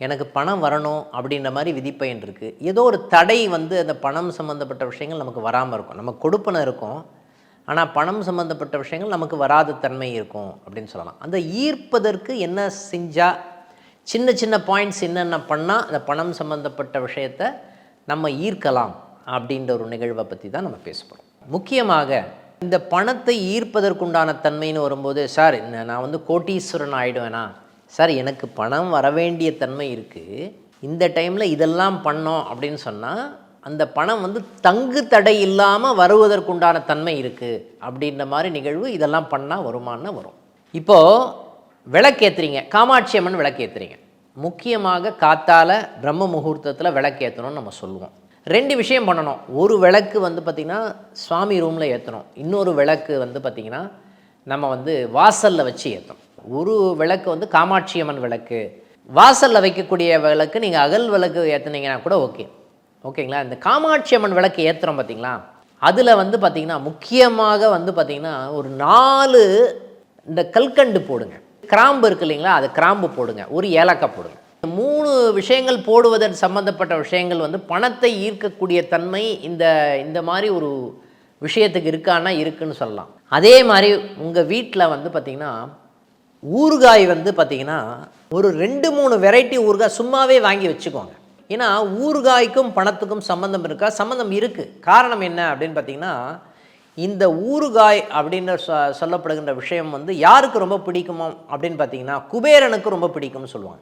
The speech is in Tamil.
எனக்கு பணம் வரணும் அப்படின்ற மாதிரி விதிப்பயன் இருக்குது. ஏதோ ஒரு தடை வந்து அந்த பணம் சம்மந்தப்பட்ட விஷயங்கள் நமக்கு வராமல் இருக்கும். நம்ம கொடுப்பன இருக்கும், ஆனால் பணம் சம்மந்தப்பட்ட விஷயங்கள் நமக்கு வராத தன்மை இருக்கும் அப்படின்னு சொல்லலாம். அந்த ஈர்ப்பதற்கு என்ன செஞ்சால், சின்ன சின்ன பாயிண்ட்ஸ் என்னென்ன பண்ணால் அந்த பணம் சம்மந்தப்பட்ட விஷயத்தை நம்ம ஈர்க்கலாம் அப்படின்ற ஒரு நிகழ்வை பற்றி தான் நம்ம பேச போகிறோம். முக்கியமாக இந்த பணத்தை ஈர்ப்பதற்குண்டான தன்மைன்னு வரும்போது, சார் நான் வந்து கோட்டீஸ்வரன் ஆகிடுவேனா, சார் எனக்கு பணம் வரவேண்டிய தன்மை இருக்குது, இந்த டைமில் இதெல்லாம் பண்ணோம் அப்படின்னு சொன்னால் அந்த பணம் வந்து தங்கு தடை இல்லாமல் வருவதற்குண்டான தன்மை இருக்குது அப்படின்ற மாதிரி நிகழ்வு இதெல்லாம் பண்ணால் வருமானு வரும். இப்போது விளக்கேற்றுறீங்க, காமாட்சி அம்மன் விளக்கேற்றுறீங்க. முக்கியமாக காத்தால பிரம்ம முகூர்த்தத்தில் விளக்கேற்றணும்னு நம்ம சொல்லுவோம். 2 விஷயம் பண்ணணும். ஒரு விளக்கு வந்து பார்த்திங்கன்னா சுவாமி ரூமில் ஏற்றணும், இன்னொரு விளக்கு வந்து பார்த்திங்கன்னா நம்ம வந்து வாசலில் வச்சு ஏற்றணும். ஒரு விளக்கு வந்து காமாட்சி அம்மன் விளக்கு, வாசலில் வைக்கக்கூடிய விளக்கு நீங்கள் அகல் விளக்கு ஏற்றுனீங்கன்னா கூட ஓகேங்களா. இந்த காமாட்சி அம்மன் விளக்கு ஏற்றுறோம் பார்த்திங்களா, அதில் வந்து பார்த்திங்கன்னா முக்கியமாக வந்து பார்த்திங்கன்னா ஒரு 4 இந்த கல்கண்டு போடுங்க, கிராம்பு இருக்குது இல்லைங்களா, அது கிராம்பு போடுங்க, ஒரு ஏலக்காய் போடுங்க. 3 விஷயங்கள் போடுவதன் சம்மந்தப்பட்ட விஷயங்கள் வந்து பணத்தை ஈர்க்கக்கூடிய தன்மை இந்த மாதிரி ஒரு விஷயத்துக்கு இருக்கான்னா இருக்குன்னு சொல்லலாம். அதே மாதிரி உங்கள் வீட்டில் வந்து பார்த்திங்கன்னா ஊறுகாய் வந்து பார்த்திங்கன்னா ஒரு 2-3 வெரைட்டி ஊறுகாய் சும்மாவே வாங்கி வச்சுக்கோங்க. ஏன்னா ஊறுகாய்க்கும் பணத்துக்கும் சம்மந்தம் இருக்கா? சம்மந்தம் இருக்குது. காரணம் என்ன அப்படின்னு பார்த்திங்கன்னா, இந்த ஊறுகாய் அப்படின்னு சொல்லப்படுகின்ற விஷயம் வந்து யாருக்கு ரொம்ப பிடிக்குமோ அப்படின்னு பார்த்திங்கன்னா குபேரனுக்கு ரொம்ப பிடிக்கும்னு சொல்லுவாங்க.